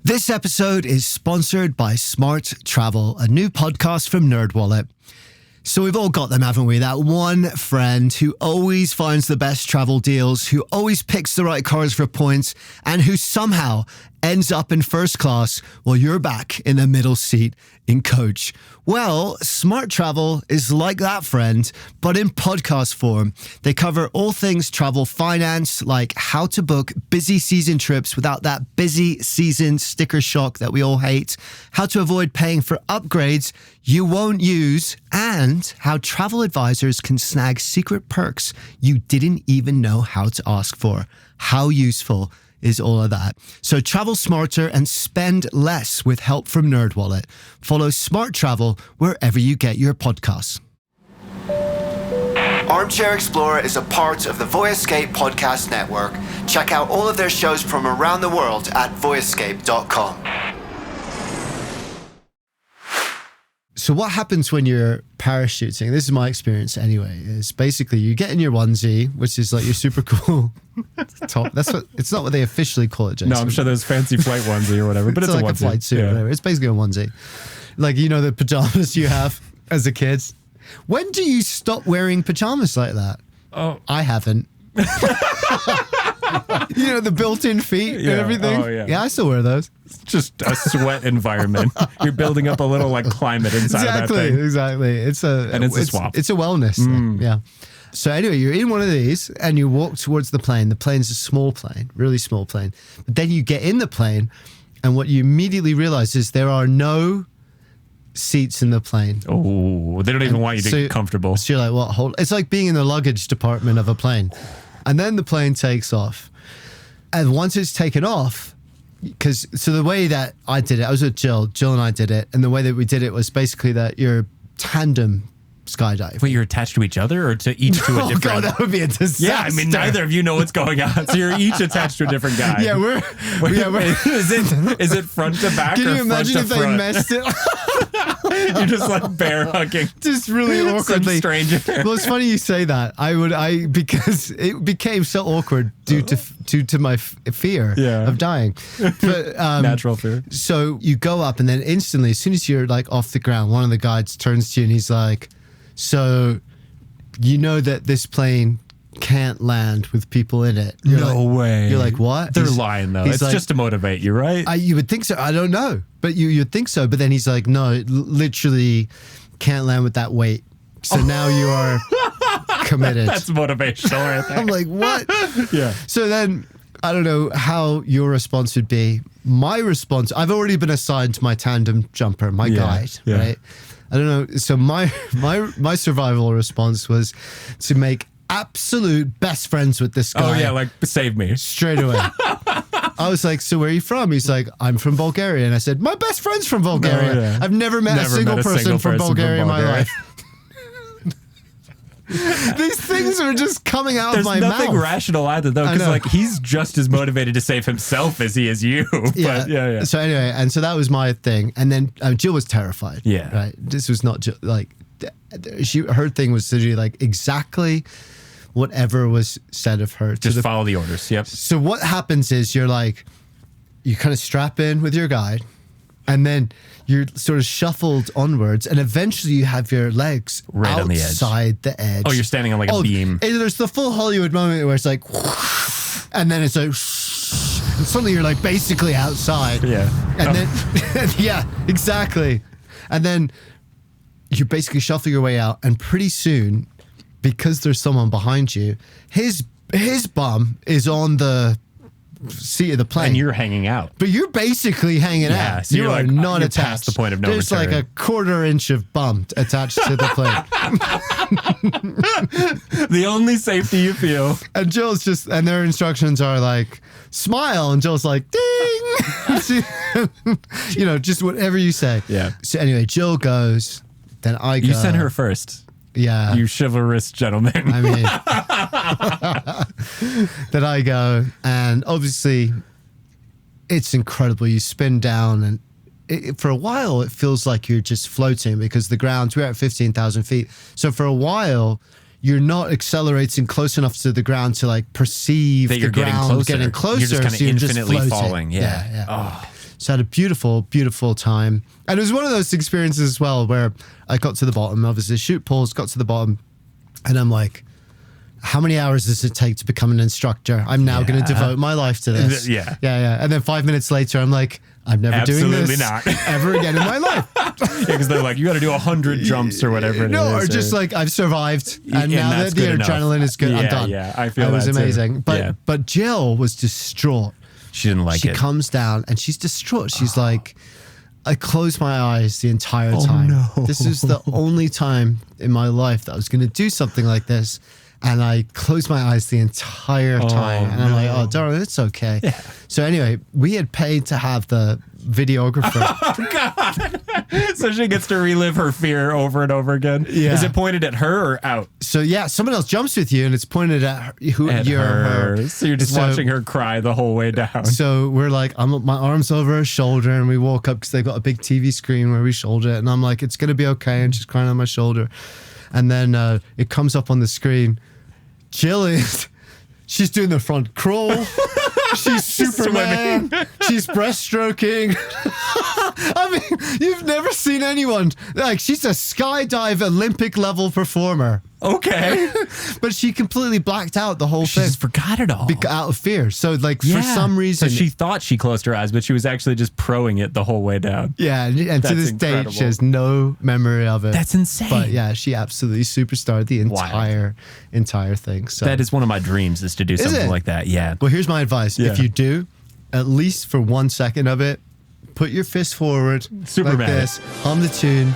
This episode is sponsored by Smart Travel, a new podcast from NerdWallet. So we've all got them, haven't we? That one friend who always finds the best travel deals, who always picks the right cars for points, and who somehow ends up in first class while you're back in the middle seat in coach. Well, Smart Travel is like that friend, but in podcast form. They cover all things travel finance, like how to book busy season trips without that busy season sticker shock that we all hate, how to avoid paying for upgrades you won't use, and how travel advisors can snag secret perks you didn't even know how to ask for. How useful is all of that. So travel smarter and spend less with help from NerdWallet. Follow Smart Travel wherever you get your podcasts. Armchair Explorer is a part of the Voyescape podcast network. Check out all of their shows from around the world at voyescape.com. So what happens when you're parachuting, this is my experience anyway, is basically you get in your onesie, which is like your super cool top. That's what, it's not what they officially call it, Jason. No, I'm sure there's fancy flight onesie or whatever, but it's like a onesie. A flight suit or whatever. It's basically a onesie. Like, you know, the pajamas you have as a kid. When do you stop wearing pajamas like that? Oh, I haven't. You know, the built-in feet and everything. Oh, yeah. Yeah, I still wear those. It's just a sweat environment. You're building up a little like climate inside of that thing. Exactly. It's a swap. It's a wellness thing. Yeah. So anyway, you're in one of these and you walk towards the plane. The plane's a small plane, really small plane. But then you get in the plane and what you immediately realize is there are no seats in the plane. Oh, they don't even want you to get comfortable. So you're like, what? It's like being in the luggage department of a plane. And then the plane takes off. And once it's taken off, so the way that I did it, I was with Jill and I did it. And the way that we did it was basically that you're tandem skydive. Wait, you're attached to each other or to each to a different? Oh God, that would be a disaster. Yeah, I mean, neither of you know what's going on. So you're each attached to a different guy. Yeah, we're is it front to back Can or you imagine front to if front? they messed it? You're just like bear hugging. Just really awkwardly. Some stranger. Well, it's funny you say that. Because it became so awkward due to my fear of dying. But, natural fear. So you go up and then instantly, as soon as you're like off the ground, one of the guides turns to you and he's like, so you know that this plane can't land with people in it. No way. You're like, what? They're lying though. It's like, just to motivate you, right? You would think so. I don't know. But you'd think so. But then he's like, no, it literally can't land with that weight. So now you are committed. That's motivational right there. I'm like, what? Yeah. So then I don't know how your response would be. My response, I've already been assigned to my tandem jumper, my guide, right? I don't know. So my survival response was to make absolute best friends with this guy. Oh yeah, like save me. Straight away. I was like, so where are you from? He's like, I'm from Bulgaria. And I said, my best friend's from Bulgaria. Oh, yeah. I've never met a single person from Bulgaria in my life. These things are just coming out of my mouth. There's nothing rational either, though, because like he's just as motivated to save himself as he is you. Yeah. But, yeah. So anyway, and so that was my thing. And then Jill was terrified. Yeah. Right. This was not Jill, like her thing was to do like exactly whatever was said of her. Just follow the orders. Yep. So what happens is you kind of strap in with your guide, and then you're sort of shuffled onwards, and eventually you have your legs right outside the edge. Oh, you're standing on like a beam. There's the full Hollywood moment where it's like, and then it's like, and suddenly you're like basically outside. Yeah. And then, yeah, exactly. And then you basically shuffle your way out, and pretty soon, because there's someone behind you, his bum is on the seat of the plane. And you're hanging out. But you're basically hanging out. So you are like, not you're attached. Past the point of no There's return. like a 1/4 inch of bum attached to the plane. The only safety you feel. And Jill's and their instructions are like, smile. And Jill's like, ding. You know, just whatever you say. Yeah. So anyway, Jill goes, then I go. You sent her first. Yeah. You chivalrous gentleman. I mean, that I go, and obviously it's incredible. You spin down, and for a while it feels like you're just floating because the ground, we're at 15,000 feet. So for a while, you're not accelerating close enough to the ground to like perceive that the you're ground getting closer. You're just kind of so infinitely floating. falling. Yeah. Yeah. Oh. So I had a beautiful, beautiful time. And it was one of those experiences as well where I got to the bottom, obviously shoot pulls, got to the bottom, and I'm like, how many hours does it take to become an instructor? I'm now going to devote my life to this. Yeah. And then 5 minutes later, I'm like, I'm never doing this ever again in my life. Because they're like, you got to do 100 jumps or whatever it is. Or just like, I've survived. And now that the adrenaline is good, I'm done. Yeah, I feel it was that amazing. Too. But Jill was distraught. She didn't like it. She comes down and she's distraught. She's like, I closed my eyes the entire time. No. This is the only time in my life that I was going to do something like this. And I closed my eyes the entire time. And I'm like, oh, darling, it's okay. Yeah. So anyway, we had paid to have the videographer. Oh, God. So she gets to relive her fear over and over again. Yeah. Is it pointed at her or out? So yeah, someone else jumps with you and it's pointed at her. Her. So you're just watching her cry the whole way down. So we're like, my arm's over her shoulder and we walk up because they've got a big TV screen where we shoulder it. And I'm like, it's going to be okay. And she's crying on my shoulder. And then it comes up on the screen. Jill she's doing the front crawl. She's Superman. She's breaststroking. I mean, you've never seen anyone like she's a skydive Olympic level performer. Okay. But she completely blacked out the whole thing. She just forgot it all. Out of fear. So like for some reason. So she thought she closed her eyes, but she was actually just proing it the whole way down. Yeah. And to this day, she has no memory of it. That's insane. But yeah, she absolutely superstarred the entire thing. So that is one of my dreams is to do something like that. Yeah. Well, here's my advice. Yeah. If you do, at least for 1 second of it, put your fist forward Superman. Like this, hum the tune.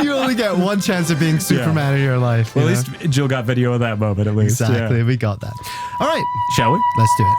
You only get one chance of being Superman in your life. Well, at least Jill got video of that moment, at least. Exactly. Yeah. We got that. All right. Shall we? Let's do it.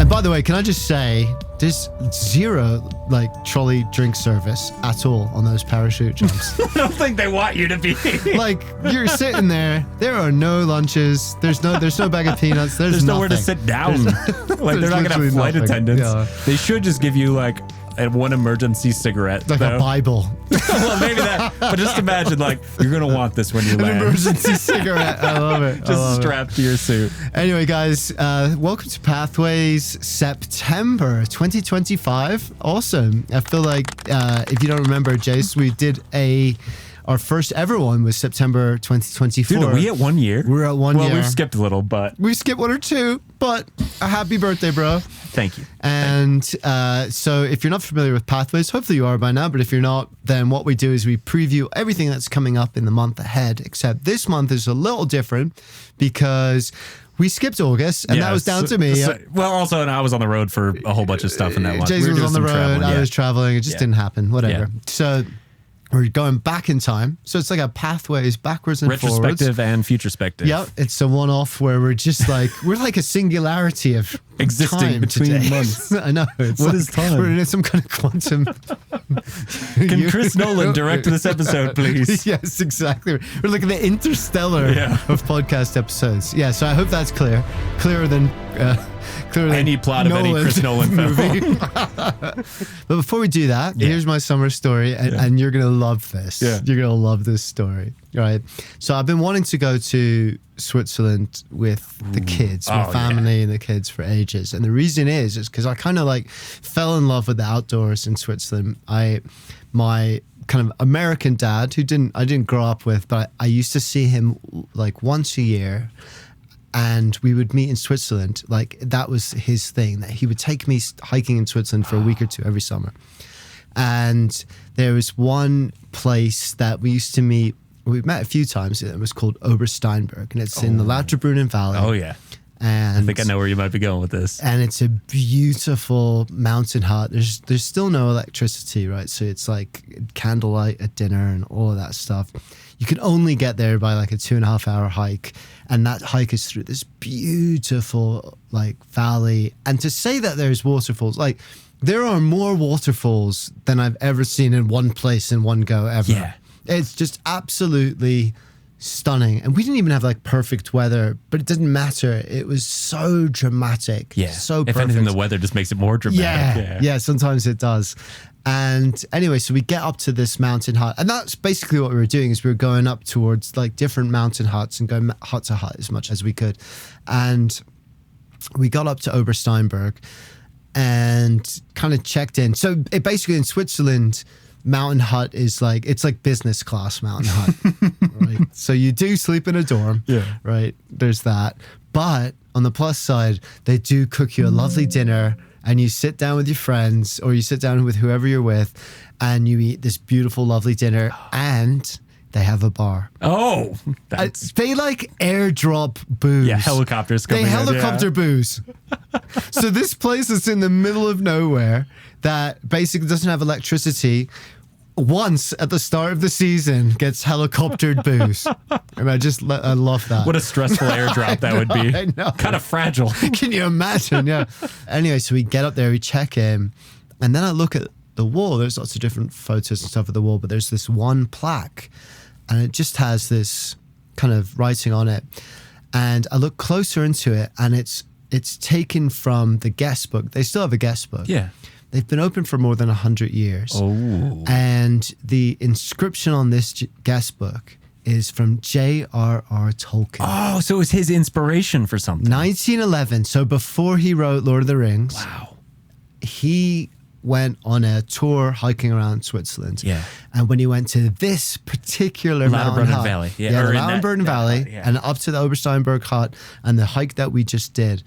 And by the way, can I just say, there's zero like trolley drink service at all on those parachute jumps. I don't think they want you to be. Like you're sitting there. There are no lunches. There's no bag of peanuts. There's nowhere to sit down. Like they're not gonna have flight attendants. Yeah. They should just give you like one emergency cigarette, like a Bible. Well, maybe that. But just imagine, like, you're gonna want this when you land. An emergency cigarette. I love it. Just strapped to your suit. Anyway, guys, welcome to Pathways September 2025. Awesome. I feel like if you don't remember, Jace, we did our first ever one was September 2024. Dude, are we at 1 year? We're at 1 year. Well, we've skipped a little, but... We skipped one or two, but a happy birthday, bro. Thank you. And so if you're not familiar with Pathways, hopefully you are by now, but if you're not, then what we do is we preview everything that's coming up in the month ahead, except this month is a little different because... We skipped August, and that was down to me. Well, also, and I was on the road for a whole bunch of stuff in that month. Jason was on the road, I was traveling. It just didn't happen, whatever. Yeah. So we're going back in time. So it's like a Pathways backwards and forwards. Retrospective and futurespective. Yep. It's a one-off where we're just like, we're like a singularity of existing between today. months. I know. What is time? We're in some kind of quantum. Can Chris Nolan direct this episode, please? Yes, exactly. We're like the Interstellar of podcast episodes. Yeah, so I hope that's clear. Clearer than any plot Nolan of any Chris Nolan movie. But before we do that, here's my summer story, and you're going to love this. Yeah. You're going to love this story. All right. So I've been wanting to go to Switzerland with the kids, my family and the kids for ages. And the reason is because I kind of like fell in love with the outdoors in Switzerland. My kind of American dad, I didn't grow up with, but I used to see him like once a year. And we would meet in Switzerland. Like that was his thing, that he would take me hiking in Switzerland for a week or two every summer. And there was one place that we used to meet. We've met a few times. It was called Obersteinberg, and it's in the Lauterbrunnen Valley. Oh yeah. And I think I know where you might be going with this. And it's a beautiful mountain hut. There's still no electricity, right? So it's like candlelight at dinner and all of that stuff. You can only get there by like a 2.5 hour hike. And that hike is through this beautiful like valley. And to say that there's waterfalls, like there are more waterfalls than I've ever seen in one place in one go ever. Yeah. It's just absolutely stunning. And we didn't even have like perfect weather, but it didn't matter. It was so dramatic. Yeah. So perfect. If anything, the weather just makes it more dramatic. Yeah, sometimes it does. And anyway, so we get up to this mountain hut, and that's basically what we were doing, is we were going up towards like different mountain huts and going hut to hut as much as we could. And we got up to Obersteinberg and kind of checked in. So it basically in Switzerland, mountain hut is like, it's like business class mountain hut, right? So you do sleep in a dorm, right? There's that. But on the plus side, they do cook you a lovely dinner, and you sit down with your friends, or you sit down with whoever you're with, and you eat this beautiful, lovely dinner, and they have a bar. Oh, they like airdrop booze. Yeah, helicopters coming in. They helicopter booze. So this place is in the middle of nowhere that basically doesn't have electricity. Once at the start of the season gets helicoptered booze. And I love that. What a stressful airdrop that would be. I know. Kind of fragile. Can you imagine? Yeah. Anyway, so we get up there, we check in, and then I look at the wall. There's lots of different photos and stuff at the wall, but there's this one plaque, and it just has this kind of writing on it. And I look closer into it, and it's taken from the guest book. They still have a guest book. Yeah. They've been open for more than 100 years. Oh. And the inscription on this guest book is from J.R.R. Tolkien. Oh, so it was his inspiration for something. 1911. So before he wrote Lord of the Rings, wow, he went on a tour hiking around Switzerland. Yeah. And when he went to this particular mountain hut, Valley. the Lauterbrunnen Valley, and up to the Obersteinberg hut, and the hike that we just did,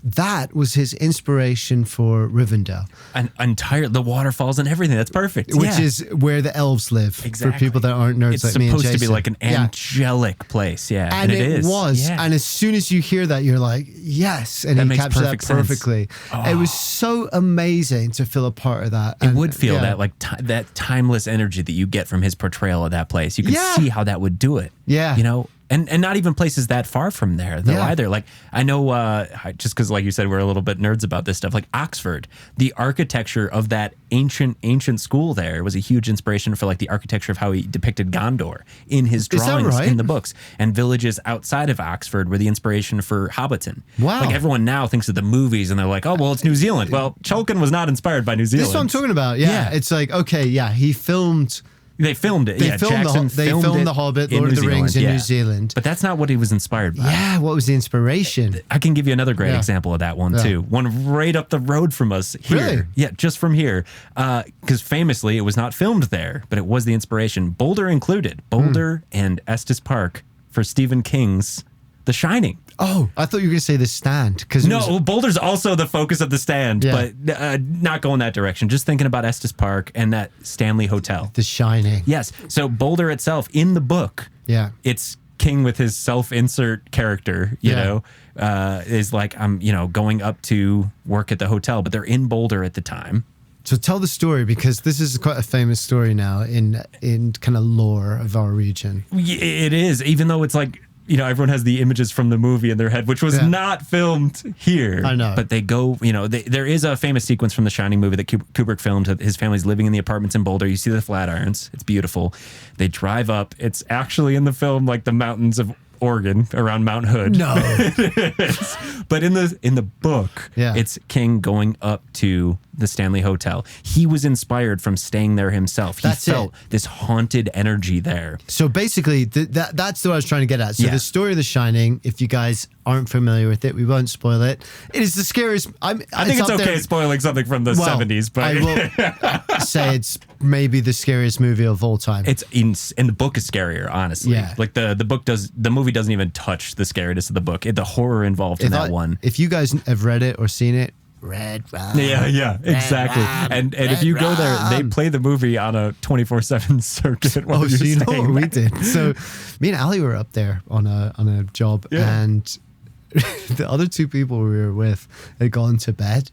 that was his inspiration for Rivendell. And the waterfalls and everything. That's perfect. Which is where the elves live. Exactly. For people that aren't nerds like me and Jason. It's supposed to be like an angelic place. Yeah. And it is. was. Yeah. And as soon as you hear that, you're like, yes. And he captured that perfectly. Oh. It was so amazing to feel a part of that. It would feel that like that timeless energy that you get from his portrayal of that place. You could see how that would do it. Yeah. You know? And not even places that far from there, though, either. Like, I know, just because, like you said, we're a little bit nerds about this stuff, like Oxford, the architecture of that ancient school there was a huge inspiration for, like, the architecture of how he depicted Gondor in his drawings in the books. And villages outside of Oxford were the inspiration for Hobbiton. Wow. Like, everyone now thinks of the movies, and they're like, oh, well, it's New Zealand. Well, Tolkien was not inspired by New Zealand. This is what I'm talking about. Yeah. It's like, okay, he filmed... They filmed it. They filmed The Hobbit, Lord of the Rings in New Zealand. But that's not what he was inspired by. Yeah, what was the inspiration? I can give you another great example of that one, too. One right up the road from us here. Really? Yeah, just from here. Because famously, it was not filmed there, but it was the inspiration. Boulder included. Boulder and Estes Park for Stephen King's The Shining. Oh, I thought you were going to say The Stand. No, Boulder's also the focus of The Stand, but not going that direction. Just thinking about Estes Park and that Stanley Hotel. The Shining. Yes. So Boulder itself, in the book, it's King with his self-insert character, you know, is like, I'm, going up to work at the hotel, but they're in Boulder at the time. So tell the story, because this is quite a famous story now in kind of lore of our region. It is, even though it's like, everyone has the images from the movie in their head, which was not filmed here. I know. But they go, there is a famous sequence from the Shining movie that Kubrick filmed. His family's living in the apartments in Boulder. You see the Flatirons. It's beautiful. They drive up. It's actually in the film like the mountains of Oregon around Mount Hood. No. It is. But in the book, it's King going up to the Stanley Hotel. He was inspired from staying there himself. He felt this haunted energy there. So basically, that's what I was trying to get at. So the story of The Shining, if you guys aren't familiar with it, we won't spoil it. It is the scariest. I think it's okay spoiling something from the 70s, but I will say it's maybe the scariest movie of all time. And the book is scarier, honestly. Yeah. Like the movie doesn't even touch the scariness of the book. The horror involved in that one. If you guys have read it or seen it, Red Rum. Yeah, exactly. And if you go there, they play the movie on a 24/7 circuit. So you know what we did. So me and Ali were up there on a job, and the other two people we were with had gone to bed,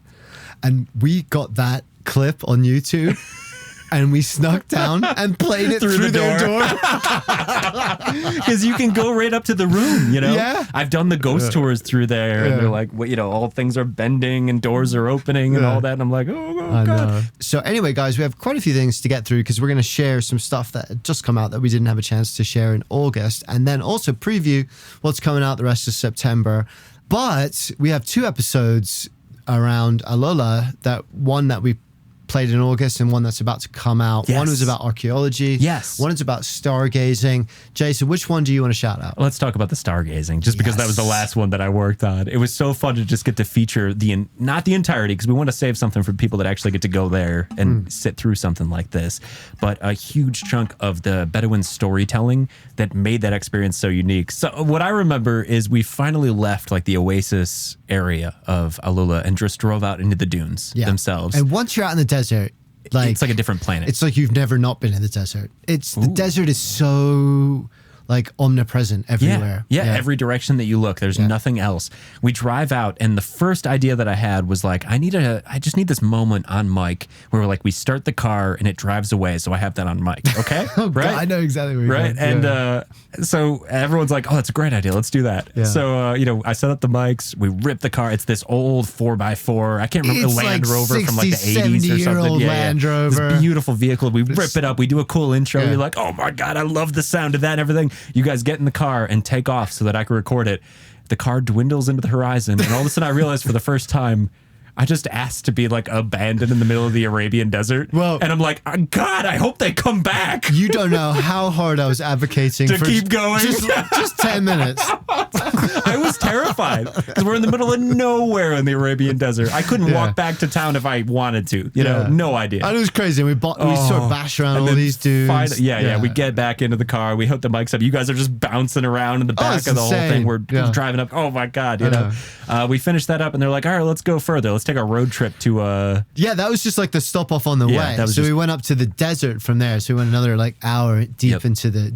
and we got that clip on YouTube. And we snuck down and played it through their door. Because you can go right up to the room, Yeah. I've done the ghost tours through there, and they're like, all things are bending and doors are opening and all that. And I'm like, oh God. Know. So anyway, guys, we have quite a few things to get through, because we're going to share some stuff that had just come out that we didn't have a chance to share in August, and then also preview what's coming out the rest of September. But we have 2 episodes around Alola, one that we played in August and one that's about to come out. Yes. One was about archaeology. Yes. One is about stargazing. Jason, which one do you want to shout out? Let's talk about the stargazing, just because that was the last one that I worked on. It was so fun to just get to feature not the entirety, because we want to save something for people that actually get to go there and sit through something like this, but a huge chunk of the Bedouin storytelling that made that experience so unique. So what I remember is we finally left like the oasis area of Alula and just drove out into the dunes themselves. And once you're out in the desert, it's like a different planet. It's like you've never not been in the desert. The desert is so like omnipresent everywhere. Yeah, every direction that you look, there's nothing else. We drive out, and the first idea that I had was like, I just need this moment on mic where like we start the car and it drives away, so I have that on mic. Okay, oh, right? God, I know exactly where you're right. going. And so everyone's like, "Oh, that's a great idea. Let's do that." Yeah. So I set up the mics. We rip the car. It's this old 4x4. I can't remember, the Land Rover from like the 80s or something. Land Rover. This beautiful vehicle. We rip it up. We do a cool intro. You're like, "Oh my God, I love the sound of that and everything." You guys get in the car and take off so that I can record it. The car dwindles into the horizon, and all of a sudden I realized for the first time I just asked to be like abandoned in the middle of the Arabian desert. Well, and I'm like, oh, God, I hope they come back. You don't know how hard I was advocating to keep going. Just 10 minutes. I was terrified because we're in the middle of nowhere in the Arabian desert. I couldn't walk back to town if I wanted to. You know, no idea. And it was crazy. We sort of bashed around all these dudes. We get back into the car. We hook the mics up. You guys are just bouncing around in the back of the whole thing. We're driving up. Oh my God! You know, we finished that up, and they're like, "All right, let's go further. Let's take a road trip to." That was just like the stop off on the way. So we went up to the desert from there. So we went another like hour deeper into the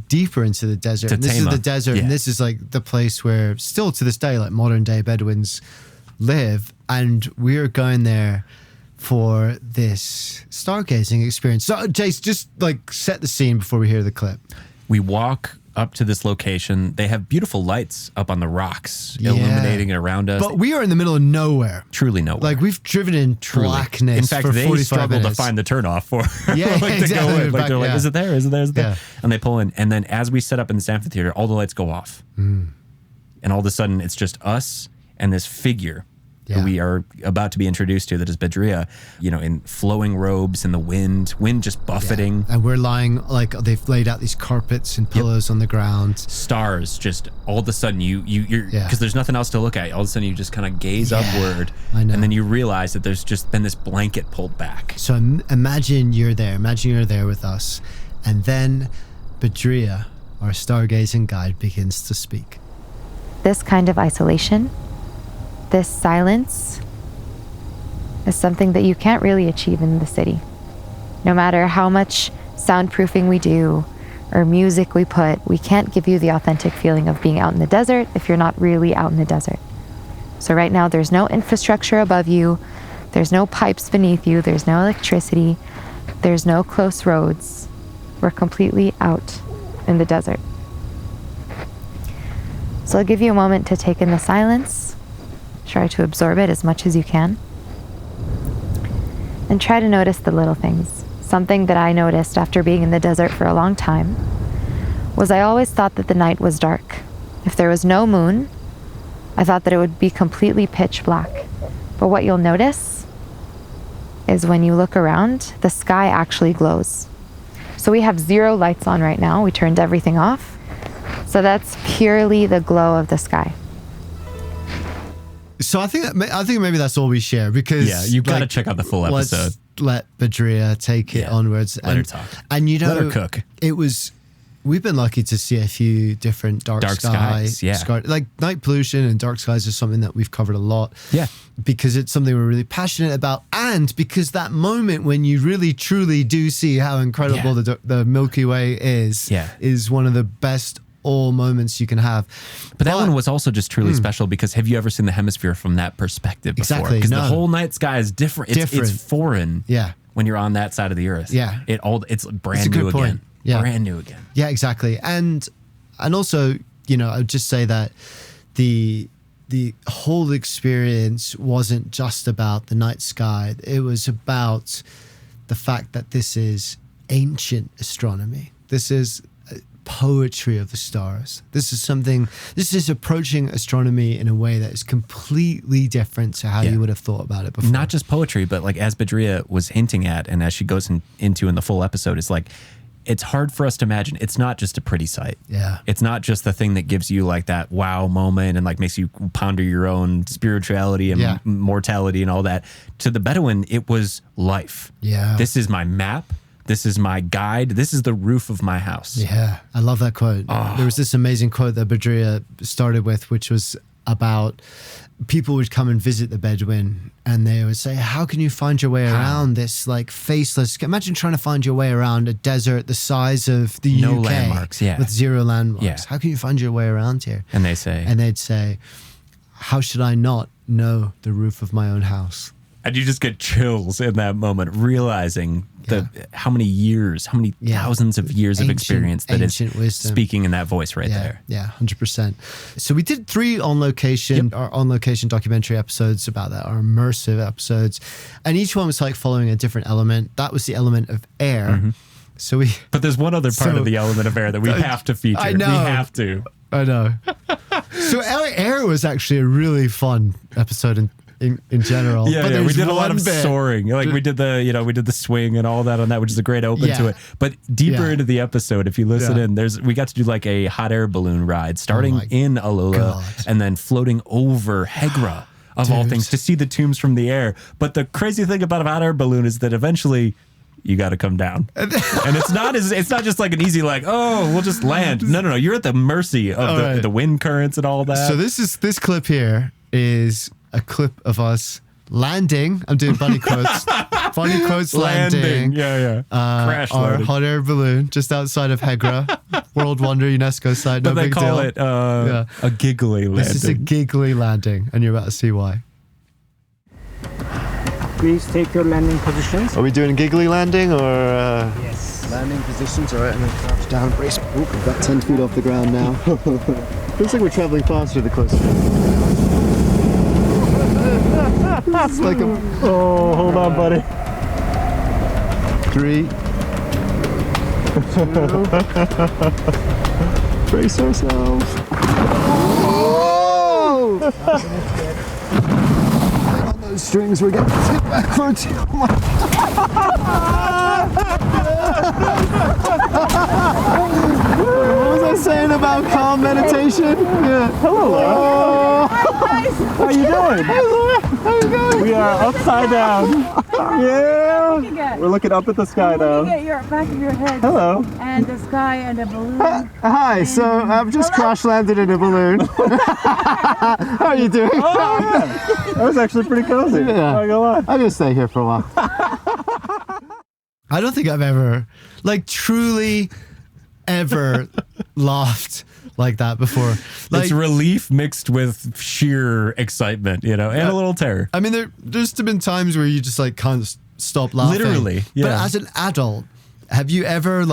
desert. And this is the desert, and this is like the place where still to this day, like modern day Bedouins live, and we're going there for this stargazing experience. So, Jace, just like set the scene before we hear the clip. We walk up to this location. They have beautiful lights up on the rocks illuminating it around us. But we are in the middle of nowhere. Truly nowhere. Like we've driven in blackness. In fact, for they 45 struggle minutes. to find the turnoff for exactly. to go in. Like they're like, is it there? Is it there? Is it there? Yeah. And they pull in. And then as we set up in this amphitheater, all the lights go off. And all of a sudden it's just us and this figure who we are about to be introduced to, that is Badrea, in flowing robes in the wind just buffeting. And we're lying, like they've laid out these carpets and pillows on the ground. Stars, just all of a sudden you're because there's nothing else to look at. All of a sudden you just kind of gaze upward, and then you realize that there's just been this blanket pulled back. So imagine you're there. Imagine you're there with us. And then Badrea, our stargazing guide, begins to speak. This kind of isolation, this silence, is something that you can't really achieve in the city. No matter how much soundproofing we do or music we put, we can't give you the authentic feeling of being out in the desert if you're not really out in the desert. So right now there's no infrastructure above you, there's no pipes beneath you, there's no electricity, there's no close roads. We're completely out in the desert. So I'll give you a moment to take in the silence. Try to absorb it as much as you can. And try to notice the little things. Something that I noticed after being in the desert for a long time was I always thought that the night was dark. If there was no moon, I thought that it would be completely pitch black. But what you'll notice is when you look around, the sky actually glows. So we have 0 lights on right now. We turned everything off. So that's purely the glow of the sky. So I think maybe that's all we share, because you got to check out the full episode. Let's let Badrea take it onwards. Let her talk. And let her cook. We've been lucky to see a few different dark skies. Like night pollution and dark skies is something that we've covered a lot. Yeah. Because it's something we're really passionate about, and because that moment when you really truly do see how incredible the Milky Way is one of the best all moments you can have. But that one was also just truly special because have you ever seen the hemisphere from that perspective before? Exactly. Because the whole night sky is different. It's foreign. Yeah. When you're on that side of the earth. Yeah. It's brand new again. Yeah. Brand new again. Yeah, exactly. And also, I would just say that the whole experience wasn't just about the night sky. It was about the fact that this is ancient astronomy. This is poetry of the stars. This is approaching astronomy in a way that is completely different to how you would have thought about it before. Not just poetry, but like as Badrea was hinting at, and as she goes into in the full episode, is like, it's hard for us to imagine. It's not just a pretty sight. Yeah. It's not just the thing that gives you like that wow moment and like makes you ponder your own spirituality and mortality and all that. To the Bedouin, it was life. Yeah. This is my map. This is my guide. This is the roof of my house. Yeah. I love that quote. There was this amazing quote that Badrea started with, which was about people would come and visit the Bedouin and they would say, how can you find your way around this like faceless, imagine trying to find your way around a desert the size of the UK landmarks, with 0 landmarks. Yeah. How can you find your way around here? And they'd say, how should I not know the roof of my own house? And you just get chills in that moment, realizing how many thousands of years of experience that is wisdom. Speaking in that voice there. Yeah, 100%. So we did 3 on-location documentary episodes about that, our immersive episodes. And each one was like following a different element. That was the element of air. So But there's one other part of the element of air that we have to feature. I know. We have to. I know. So air was actually a really fun episode in general. But we did a lot of soaring. Like we did the swing and all that on that, which is a great open to it. But deeper into the episode, if you listen in, we got to do like a hot air balloon ride starting in Alola and then floating over Hegra of all things to see the tombs from the air. But the crazy thing about a hot air balloon is that eventually you got to come down. And it's not just like an easy like, oh, we'll just land. No. You're at the mercy of the wind currents and all that. So this clip here is a clip of us landing. I'm doing bunny quotes. Bunny quotes landing. Crash our landing. hot air balloon just outside of Hegra, World Wonder UNESCO site. No but they big call deal. it a giggly landing. This is a giggly landing, and you're about to see why. Please take your landing positions. Are we doing a giggly landing or? Yes. Landing positions. All right, I'm gonna crouch down, brace. We've got 10 feet off the ground now. Feels like we're traveling faster the closer. It's like Oh, hold on, buddy. 3, 2. Brace ourselves. Oh! Hang on those strings, we're getting tipped backwards. What was I saying about calm meditation? Hello, Laura. How you doing? How you going? We are upside down. Yeah. We're looking up at the sky now. Get your back of your head. Hello. And the sky and the balloon. Hi, so I've just crash landed in a balloon. How are you doing? Oh, yeah. That was actually pretty cozy. Yeah. Not gonna lie. I'm gonna stay here for a while. I don't think I've ever, truly ever laughed like that before. It's relief mixed with sheer excitement, and a little terror. I mean, there's been times where you just can't stop laughing. Literally, yeah. But as an adult, have you ever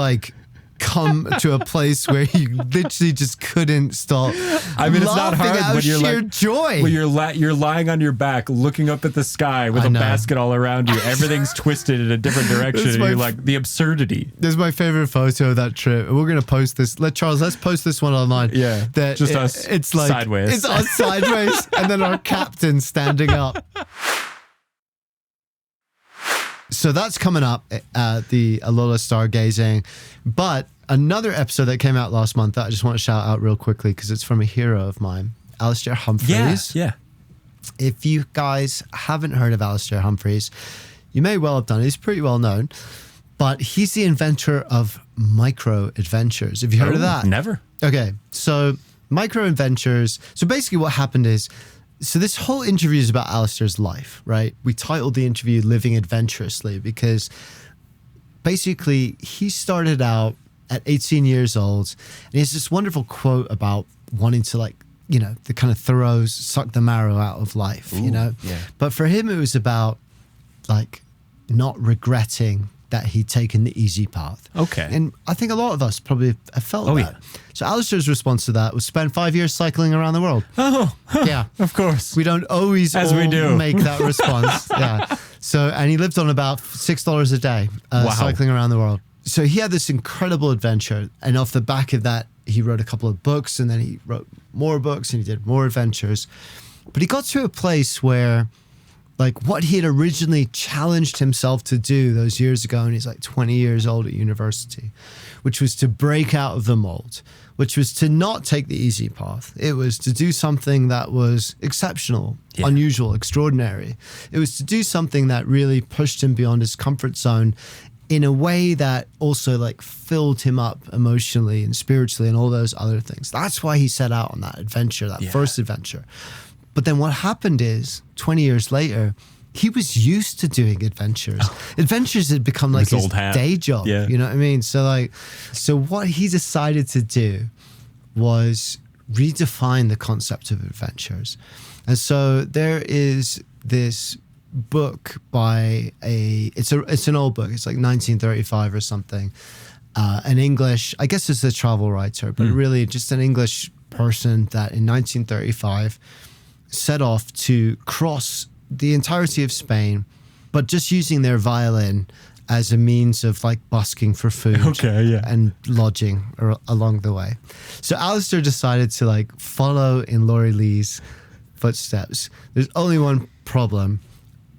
come to a place where you literally just couldn't stop? I mean, it's not hard when you're sheer joy. When you're lying on your back, looking up at the sky with a basket all around you. Everything's twisted in a different direction, and you're like the absurdity. This is my favorite photo of that trip. We're gonna post this. Let's post this one online. Yeah, just us. It's like sideways. It's us sideways, and then our captain standing up. So that's coming up at the Alola Stargazing. But another episode that came out last month that I just want to shout out real quickly because it's from a hero of mine, Alistair Humphreys. Yeah. If you guys haven't heard of Alistair Humphreys, you may well have done. He's pretty well known. But he's the inventor of micro adventures. Have you heard of that? Never. Okay. So micro adventures. So basically what happened is, so this whole interview is about Alistair's life, right? We titled the interview Living Adventurously because basically he started out at 18 years old and he has this wonderful quote about wanting to the kind of suck the marrow out of life, Yeah. But for him, it was about not regretting that he'd taken the easy path. Okay. And I think a lot of us probably have felt that. Yeah. So Alistair's response to that was spend 5 years cycling around the world. Oh, Yeah. of course. We don't always we do. make that response. Yeah. So, and he lived on about $6 a day cycling around the world. So he had this incredible adventure, and off the back of that, he wrote a couple of books, and then he wrote more books, and he did more adventures. But he got to a place where, like, what he had originally challenged himself to do those years ago, and he's like 20 years old at university, which was to break out of the mold, which was to not take the easy path. It was to do something that was exceptional, unusual, extraordinary. It was to do something that really pushed him beyond his comfort zone in a way that also like filled him up emotionally and spiritually and all those other things. That's why he set out on that adventure, that first adventure. But then what happened is 20 years later, he was used to doing adventures. Adventures had become like his day job. Yeah. You know what I mean? So what he decided to do was redefine the concept of adventures. And so there is this book by it's an old book. It's like 1935 or something. An English, I guess it's a travel writer, but really just an English person that in 1935 set off to cross the entirety of Spain, but just using their violin as a means of like busking for food and lodging along the way. So Alistair decided to like follow in Laurie Lee's footsteps. There's only one problem.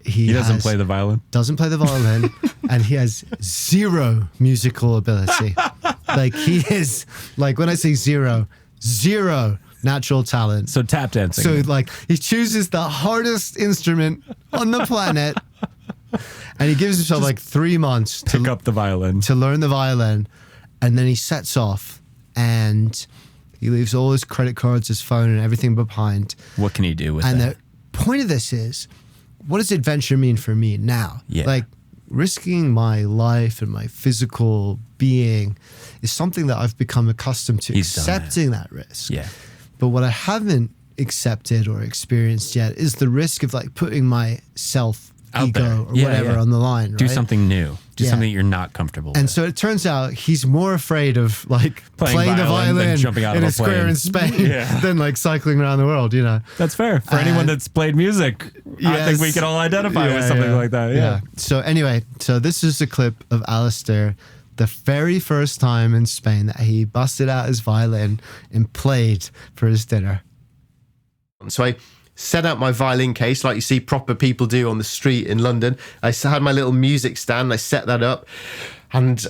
He doesn't play the violin. Doesn't play the violin, and he has zero musical ability. Like he is, like when I say zero natural talent. So tap dancing. So like he chooses the hardest instrument on the planet, and he gives himself like 3 months to pick up the violin, to learn the violin, and then he sets off and he leaves all his credit cards, his phone, and everything behind. What can he do with that? And the point of this is, what does adventure mean for me now? Yeah. Like risking my life and my physical being is something that I've become accustomed to, accepting that risk. Yeah. But what I haven't accepted or experienced yet is the risk of like putting my ego or whatever on the line. Right? Do something new. Do something you're not comfortable with. And so it turns out he's more afraid of like playing the violin jumping out in of a square in Spain than like cycling around the world, you know. That's fair. For anyone that's played music, I think we can all identify with something like that. Yeah. So anyway, this is a clip of Alistair, the very first time in Spain that he busted out his violin and played for his dinner. So I set out my violin case like you see proper people do on the street in London. I had my little music stand. I set that up. And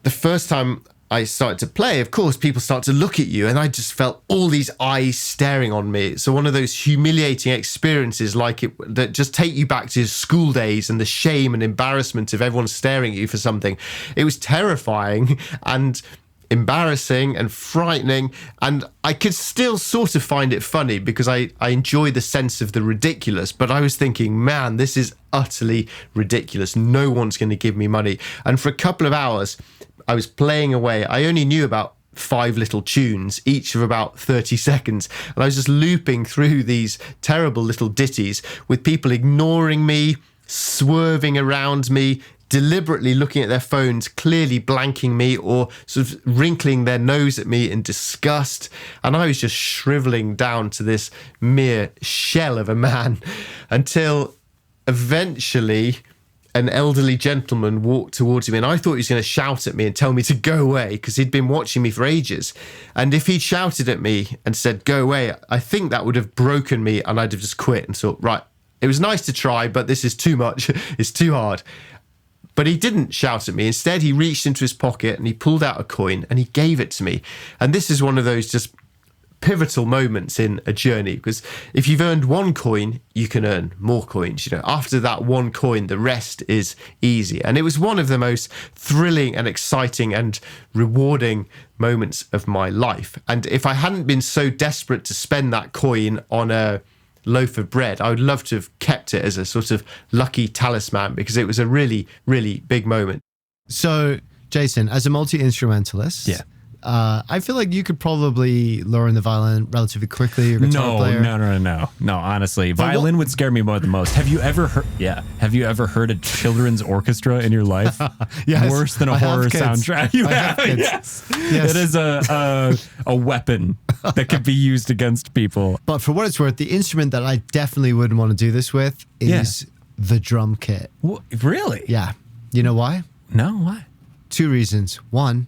the first time I started to play, of course, people start to look at you, and I just felt all these eyes staring on me. So one of those humiliating experiences that just take you back to school days and the shame and embarrassment of everyone staring at you for something. It was terrifying and embarrassing and frightening, and I could still sort of find it funny because I enjoy the sense of the ridiculous, but I was thinking, man, this is utterly ridiculous. No one's going to give me money. And for a couple of hours, I was playing away. I only knew about 5 little tunes, each of about 30 seconds. And I was just looping through these terrible little ditties with people ignoring me, swerving around me, deliberately looking at their phones, clearly blanking me or sort of wrinkling their nose at me in disgust. And I was just shriveling down to this mere shell of a man until eventually an elderly gentleman walked towards me, and I thought he was going to shout at me and tell me to go away because he'd been watching me for ages. And if he'd shouted at me and said, go away, I think that would have broken me and I'd have just quit and thought, right, it was nice to try, but this is too much. It's too hard. But he didn't shout at me. Instead, he reached into his pocket and he pulled out a coin and he gave it to me. And this is one of those just pivotal moments in a journey, because if you've earned 1 coin, you can earn more coins. You know, after that 1 coin, the rest is easy. And it was one of the most thrilling and exciting and rewarding moments of my life. And if I hadn't been so desperate to spend that coin on a loaf of bread, I would love to have kept it as a sort of lucky talisman because it was a really, really big moment. So, Jason, as a multi-instrumentalist, I feel like you could probably learn the violin relatively quickly. Or guitar player. No. Honestly, violin would scare me more than most. Have you ever heard? Have you ever heard a children's orchestra in your life? Yes, worse than a horror soundtrack. You have kids. Yes. It is a weapon that could be used against people. But for what it's worth, the instrument that I definitely wouldn't want to do this with is the drum kit. Really? Yeah. You know why? No, why? 2 reasons. One,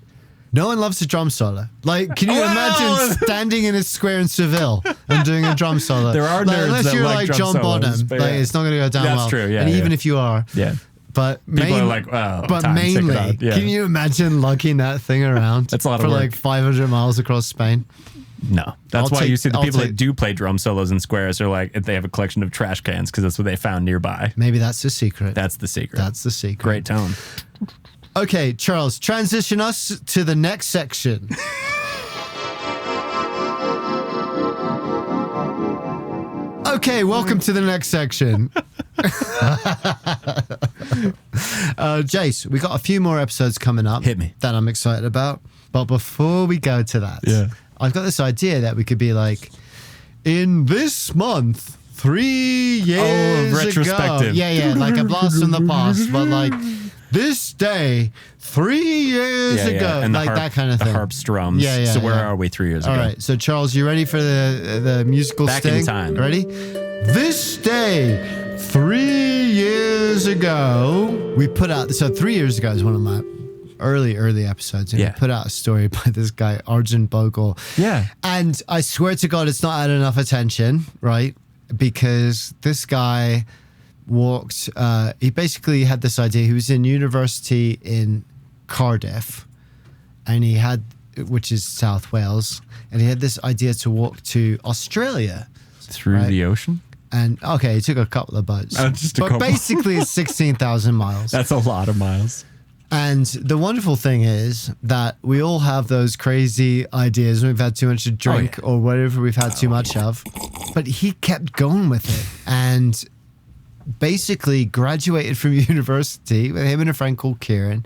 no one loves a drum solo. Like, can you imagine standing in a square in Seville and doing a drum solo? There are nerds unless that you're like like drum John solos, Bonham, but like yeah. it's not going to go down That's well. true, yeah, and yeah. even if you are, Yeah. but People are like, oh, but time, check it mainly, out. Yeah. can you imagine lugging that thing around That's a lot of for work. like 500 miles across Spain? No, that's why you see the I'll people take- that do play drum solos in squares are like, they have a collection of trash cans because that's what they found nearby. Maybe that's the secret. That's the secret. That's the secret. Great tone. Okay, Charles, transition us to the next section. Okay, welcome to the next section. Jace, we got a few more episodes coming up. Hit me. That I'm excited about. But before we go to that, Yeah. I've got this idea that we could be like, in this month, 3 years ago. retrospective. Yeah, like a blast from the past, but like this day, 3 years ago, And like the harp, that kind of thing. The harp strums. Yeah, So where yeah. are we 3 years All ago? right, so Charles, you ready for the musical Back sting? in time. Ready? This day, 3 years ago, we put out. So 3 years ago is one of my early episodes, and Yeah. we put out a story by this guy Arjun Bogle. Yeah. And I swear to God, it's not had enough attention, right? Because this guy walked. He basically had this idea. He was in university in Cardiff, and he had, which is South Wales, and he had this idea to walk to Australia. Through Right. the ocean? And okay, he took a couple of boats, Just a but couple. basically it's 16,000 miles. That's a lot of miles. And the wonderful thing is that we all have those crazy ideas when we've had too much to drink or whatever we've had too much of. But he kept going with it and basically graduated from university with him and a friend called Kieran.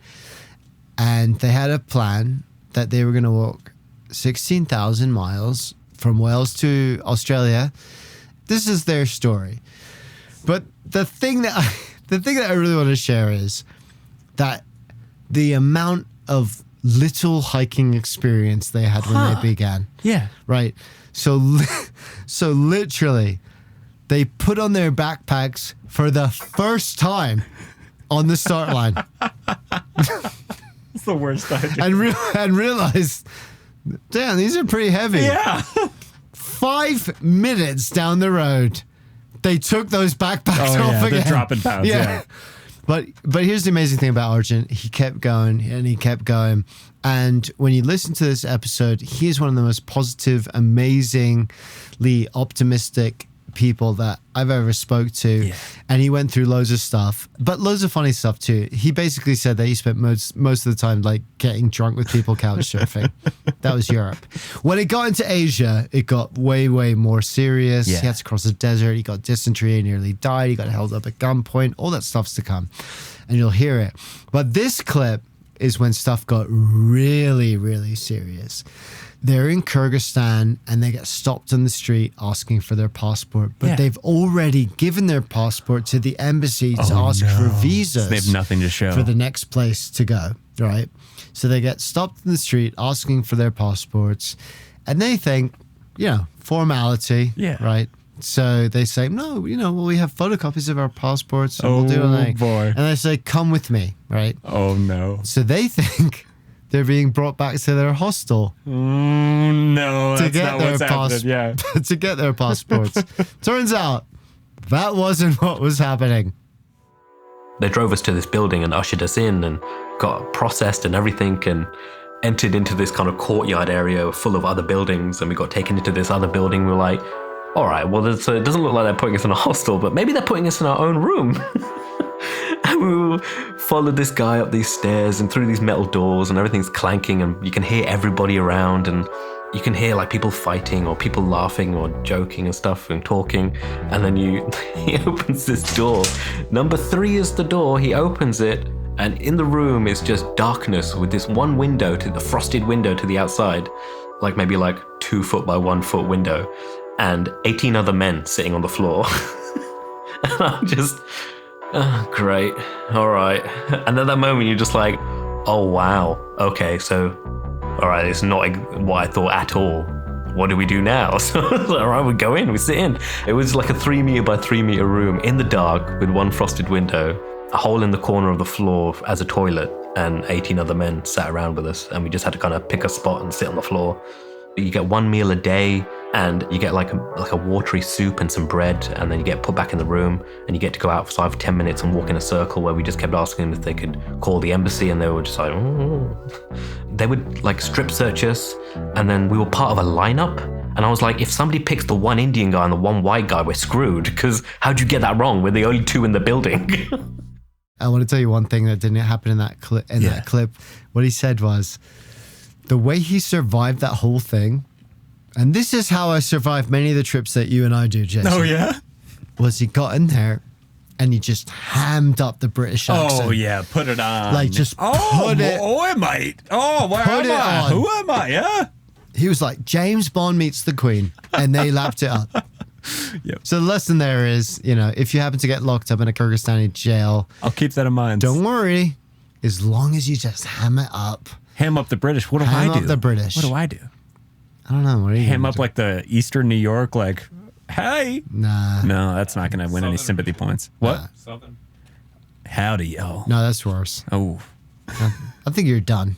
And they had a plan that they were going to walk 16,000 miles from Wales to Australia. This is their story. But the thing that I really want to share is that the amount of little hiking experience they had when they began. Yeah. Right. So literally, they put on their backpacks for the first time on the start line It's the worst idea. and realized, damn, these are pretty heavy. Yeah. 5 minutes down the road, they took those backpacks Oh, off yeah, they're again. dropping pounds, yeah. But here's the amazing thing about Arjun. He kept going and he kept going. And when you listen to this episode, he is one of the most positive, amazingly optimistic people that I've ever spoke to. Yeah. And he went through loads of stuff, but loads of funny stuff too. He basically said that he spent most of the time like getting drunk with people couch surfing. That was Europe. When it got into Asia, it got way more serious. Yeah. He had to cross the desert. He got dysentery and nearly died. He got held up at gunpoint. All that stuff's to come, and you'll hear it. But this clip is when stuff got really serious. They're in Kyrgyzstan and they get stopped on the street asking for their passport, but Yeah. they've already given their passport to the embassy to ask for visas. They have nothing to show. For the next place to go, right? So they get stopped in the street asking for their passports, and they think, formality, Yeah. right? So they say, no, well, we have photocopies of our passports, and we'll do Oh, anything. boy. And they say, come with me, right? Oh, no. So they think they're being brought back to their hostel No, to that's get not their what's happening. Yeah. to get their passports. Turns out that wasn't what was happening. They drove us to this building and ushered us in and got processed and everything and entered into this kind of courtyard area full of other buildings, and we got taken into this other building. We were like, all right, well, it doesn't look like they're putting us in a hostel, but maybe they're putting us in our own room. And we followed this guy up these stairs and through these metal doors, and everything's clanking, and you can hear everybody around, and you can hear like people fighting or people laughing or joking and stuff and talking. And then he opens this door. Number 3 is the door. He opens it, and in the room is just darkness with this one window, to the frosted window to the outside, like maybe like 2 foot by 1 foot window, and 18 other men sitting on the floor. And I'm just, oh, great, all right. And at that moment, you're just like, oh, wow, okay, so, all right, it's not what I thought at all. What do we do now? So, all right, we go in, we sit in. It was like a 3 meter by 3 meter room in the dark with one frosted window, a hole in the corner of the floor as a toilet, and 18 other men sat around with us, and we just had to kind of pick a spot and sit on the floor. You get one meal a day, and you get like a watery soup and some bread, and then you get put back in the room, and you get to go outside for 10 minutes and walk in a circle where we just kept asking if they could call the embassy, and they were just like, They would like strip search us, and then we were part of a lineup. And I was like, if somebody picks the one Indian guy and the one white guy, we're screwed, because how'd you get that wrong? We're the only two in the building. I want to tell you one thing that didn't happen in that clip. That clip, what he said was, the way he survived that whole thing, and this is how I survived many of the trips that you and I do, Jason. Oh, yeah? Was he got in there and he just hammed up the British accent. Oh, yeah, put it on. Like, just put it. Oh, I might. Oh, where Put am it I? on. Who am I? Yeah. He was like, James Bond meets the Queen, and they lapped it up. Yep. So the lesson there is, if you happen to get locked up in a Kyrgyzstani jail, I'll keep that in mind. don't worry, as long as you just ham it up. Ham up the British. What do I do? Ham up the British. What do I do? I don't know. What are you Ham gonna up do? like the Eastern New York, like, hey. Nah. No, that's not going to win any sympathy points. What? Nah. Southern. Howdy, yo. No, that's worse. Oh. I think you're done.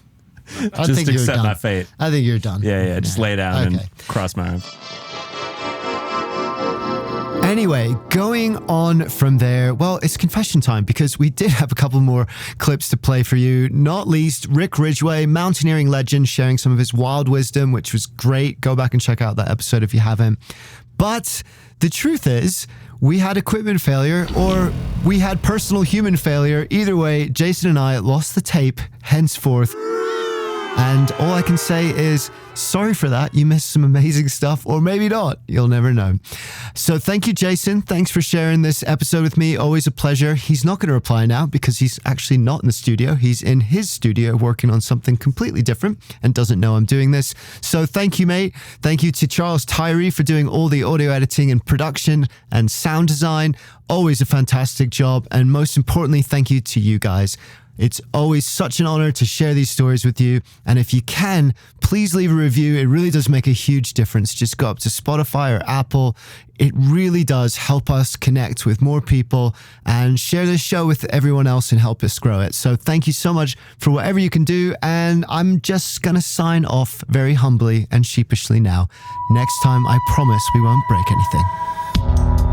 I Just think you're accept done. my fate. I think you're done. Yeah, just lay down Okay. and cross my arms. Anyway, going on from there, well, it's confession time because we did have a couple more clips to play for you. Not least, Rick Ridgway, mountaineering legend, sharing some of his wild wisdom, which was great. Go back and check out that episode if you haven't. But the truth is, we had equipment failure or we had personal human failure. Either way, Jason and I lost the tape henceforth. And all I can say is, sorry for that. You missed some amazing stuff, or maybe not. You'll never know. So thank you, Jason. Thanks for sharing this episode with me. Always a pleasure. He's not going to reply now because he's actually not in the studio. He's in his studio working on something completely different and doesn't know I'm doing this. So thank you, mate. Thank you to Charles Tyree for doing all the audio editing and production and sound design. Always a fantastic job. And most importantly, thank you to you guys. It's always such an honor to share these stories with you. And if you can, please leave a review. It really does make a huge difference. Just go up to Spotify or Apple. It really does help us connect with more people and share this show with everyone else and help us grow it. So thank you so much for whatever you can do. And I'm just going to sign off very humbly and sheepishly now. Next time, I promise we won't break anything.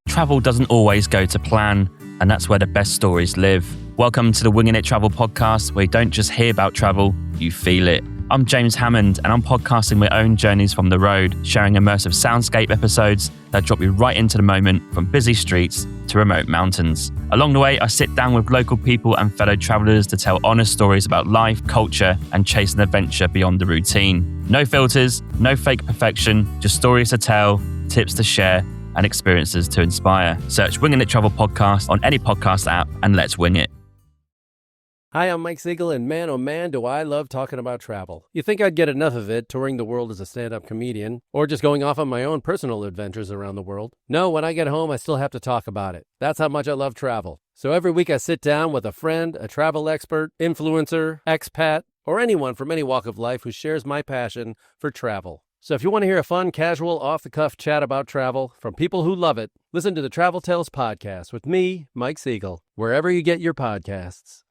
Travel doesn't always go to plan, and that's where the best stories live. Welcome to the Winging It Travel podcast, where you don't just hear about travel, you feel it. I'm James Hammond, and I'm podcasting my own journeys from the road, sharing immersive soundscape episodes that drop you right into the moment, from busy streets to remote mountains. Along the way, I sit down with local people and fellow travelers to tell honest stories about life, culture, and chase an adventure beyond the routine. No filters, no fake perfection, just stories to tell, tips to share, and experiences to inspire. Search Winging It Travel Podcast on any podcast app and let's wing it. Hi, I'm Mike Siegel, and man, oh man, do I love talking about travel. You think I'd get enough of it touring the world as a stand-up comedian, or just going off on my own personal adventures around the world? No, when I get home, I still have to talk about it. That's how much I love travel. So every week I sit down with a friend, a travel expert, influencer, expat, or anyone from any walk of life who shares my passion for travel. So if you want to hear a fun, casual, off-the-cuff chat about travel from people who love it, listen to the Travel Tales podcast with me, Mike Siegel, wherever you get your podcasts.